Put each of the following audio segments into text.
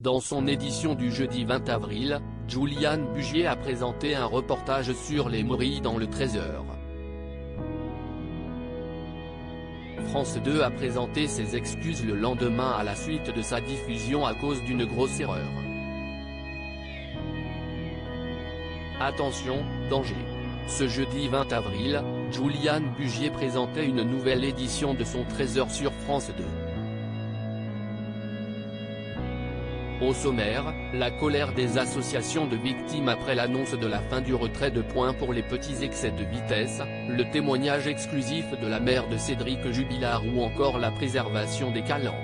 Dans son édition du jeudi 20 avril, Juliane Bugier a présenté un reportage sur les morilles dans le Trésor. France 2 a présenté ses excuses le lendemain à la suite de sa diffusion à cause d'une grosse erreur. Attention, danger. Ce jeudi 20 avril, Juliane Bugier présentait une nouvelle édition de son Trésor sur France 2. Au sommaire, la colère des associations de victimes après l'annonce de la fin du retrait de points pour les petits excès de vitesse, le témoignage exclusif de la mère de Cédric Jubilard ou encore la préservation des calanques.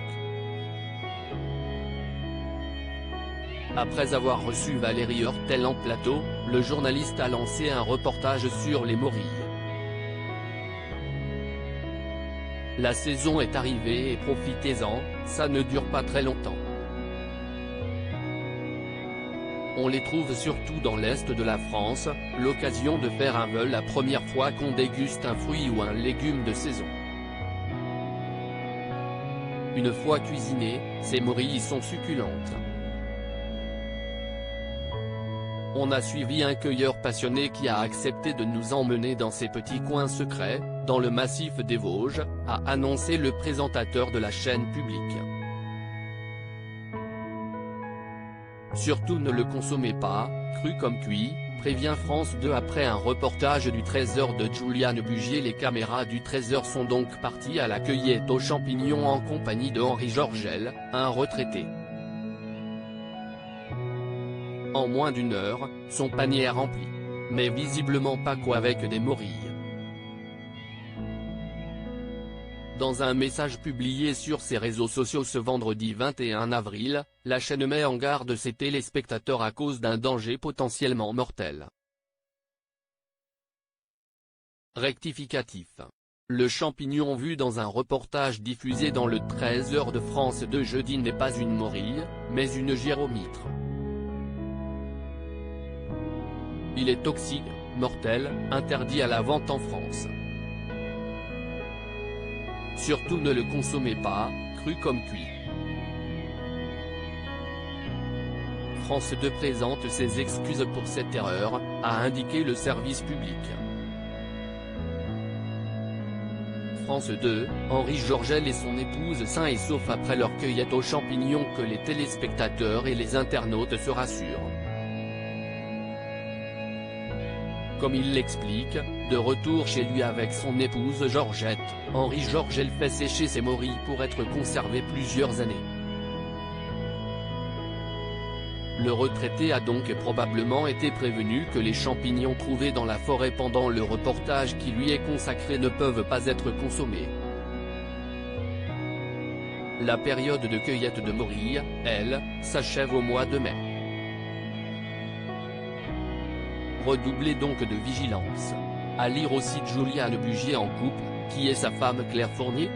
Après avoir reçu Valérie Hortel en plateau, le journaliste a lancé un reportage sur les morilles. La saison est arrivée et profitez-en, ça ne dure pas très longtemps. On les trouve surtout dans l'est de la France, l'occasion de faire un vol la première fois qu'on déguste un fruit ou un légume de saison. Une fois cuisinées, ces morilles sont succulentes. On a suivi un cueilleur passionné qui a accepté de nous emmener dans ses petits coins secrets, dans le massif des Vosges, a annoncé le présentateur de la chaîne publique. Surtout ne le consommez pas, cru comme cuit, prévient France 2 après un reportage du Trésor de Juliane Bugier. Les caméras du Trésor sont donc parties à la cueillette aux champignons en compagnie de Henri Georgel, un retraité. En moins d'une heure, son panier est rempli. Mais visiblement pas qu'avec des morilles. Dans un message publié sur ses réseaux sociaux ce vendredi 21 avril, la chaîne met en garde ses téléspectateurs à cause d'un danger potentiellement mortel. Rectificatif. Le champignon vu dans un reportage diffusé dans le Trésor de France 2 jeudi n'est pas une morille, mais une gyromitre. Il est toxique, mortel, interdit à la vente en France. Surtout ne le consommez pas, cru comme cuit. France 2 présente ses excuses pour cette erreur, a indiqué le service public. France 2, Henri Georgel et son épouse sains et saufs après leur cueillette aux champignons. Que les téléspectateurs et les internautes se rassurent. Comme il l'explique, de retour chez lui avec son épouse Georgette, Henri Georgel fait sécher ses morilles pour être conservées plusieurs années. Le retraité a donc probablement été prévenu que les champignons trouvés dans la forêt pendant le reportage qui lui est consacré ne peuvent pas être consommés. La période de cueillette de morilles, elle, s'achève au mois de mai. Redoublez donc de vigilance. À lire aussi Juliane Bugier en couple, qui est sa femme Claire Fournier.